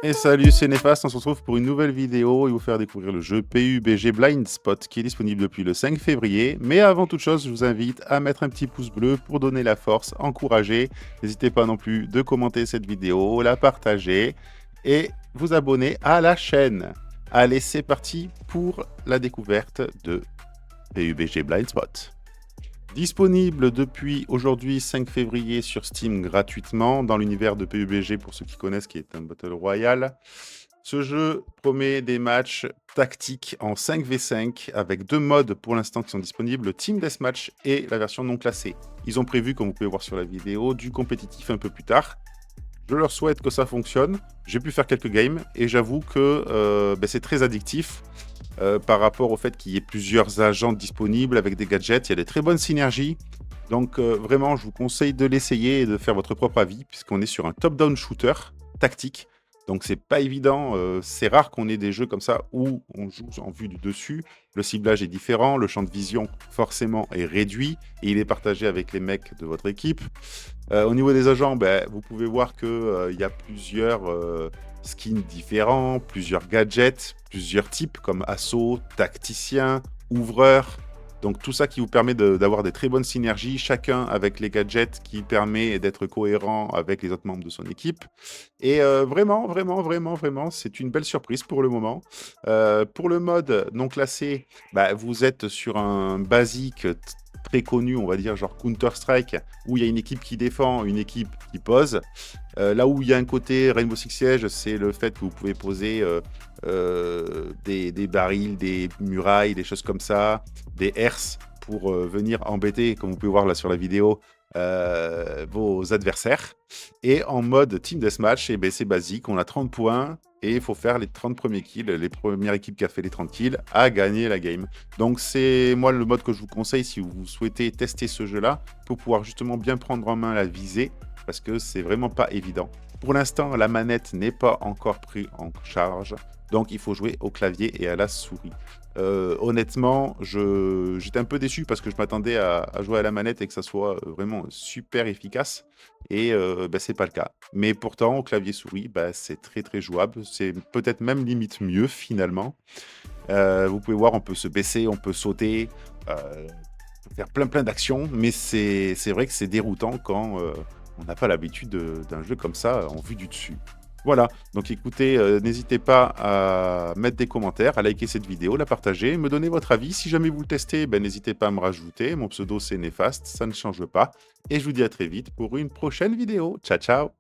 Et salut, c'est Néfaste, on se retrouve pour une nouvelle vidéo et vous faire découvrir le jeu PUBG Blind Spot qui est disponible depuis le 5 février. Mais avant toute chose, je vous invite à mettre un petit pouce bleu pour donner la force, encourager. N'hésitez pas non plus de commenter cette vidéo, la partager et vous abonner à la chaîne. Allez, c'est parti pour la découverte de PUBG Blind Spot. Disponible depuis aujourd'hui 5 février sur Steam gratuitement dans l'univers de PUBG pour ceux qui connaissent qui est un Battle Royale. Ce jeu promet des matchs tactiques en 5v5 avec deux modes pour l'instant qui sont disponibles, le Team Deathmatch et la version non classée. Ils ont prévu, comme vous pouvez voir sur la vidéo, du compétitif un peu plus tard. Je leur souhaite que ça fonctionne. J'ai pu faire quelques games et j'avoue que c'est très addictif. Par rapport au fait qu'il y ait plusieurs agents disponibles avec des gadgets. Il y a des très bonnes synergies. Donc vraiment, je vous conseille de l'essayer et de faire votre propre avis, puisqu'on est sur un top-down shooter tactique. Donc c'est pas évident, c'est rare qu'on ait des jeux comme ça où on joue en vue du dessus. Le ciblage est différent, le champ de vision forcément est réduit et il est partagé avec les mecs de votre équipe. Au niveau des agents, vous pouvez voir qu'il y a plusieurs skins différents, plusieurs gadgets, plusieurs types comme assaut, tacticien, ouvreur. Donc tout ça qui vous permet d'avoir des très bonnes synergies, chacun avec les gadgets qui permet d'être cohérent avec les autres membres de son équipe. Et vraiment, c'est une belle surprise pour le moment. Pour le mode non classé, vous êtes sur un basique très connu, on va dire genre Counter-Strike, où il y a une équipe qui défend, une équipe qui pose. Là où il y a un côté Rainbow Six Siege, c'est le fait que vous pouvez poser des barils, des murailles, des choses comme ça, des herses pour venir embêter, comme vous pouvez voir là sur la vidéo, vos adversaires. Et en mode Team Deathmatch, c'est basique, on a 30 points et il faut faire les 30 premiers kills. Les premières équipes qui a fait les 30 kills a gagné la game. Donc c'est moi le mode que je vous conseille si vous souhaitez tester ce jeu-là pour pouvoir justement bien prendre en main la visée parce que c'est vraiment pas évident. Pour l'instant, la manette n'est pas encore prise en charge, donc il faut jouer au clavier et à la souris. Honnêtement, j'étais un peu déçu parce que je m'attendais à jouer à la manette et que ça soit vraiment super efficace. Et c'est pas le cas. Mais pourtant, au clavier souris, c'est très très jouable. C'est peut-être même limite mieux finalement. Vous pouvez voir, on peut se baisser, on peut sauter, on peut faire plein d'actions. Mais c'est vrai que c'est déroutant quand on n'a pas l'habitude d'un jeu comme ça en vue du dessus. Voilà, donc écoutez, n'hésitez pas à mettre des commentaires, à liker cette vidéo, la partager, me donner votre avis. Si jamais vous le testez, n'hésitez pas à me rajouter. Mon pseudo, c'est Néfaste, ça ne change pas. Et je vous dis à très vite pour une prochaine vidéo. Ciao, ciao!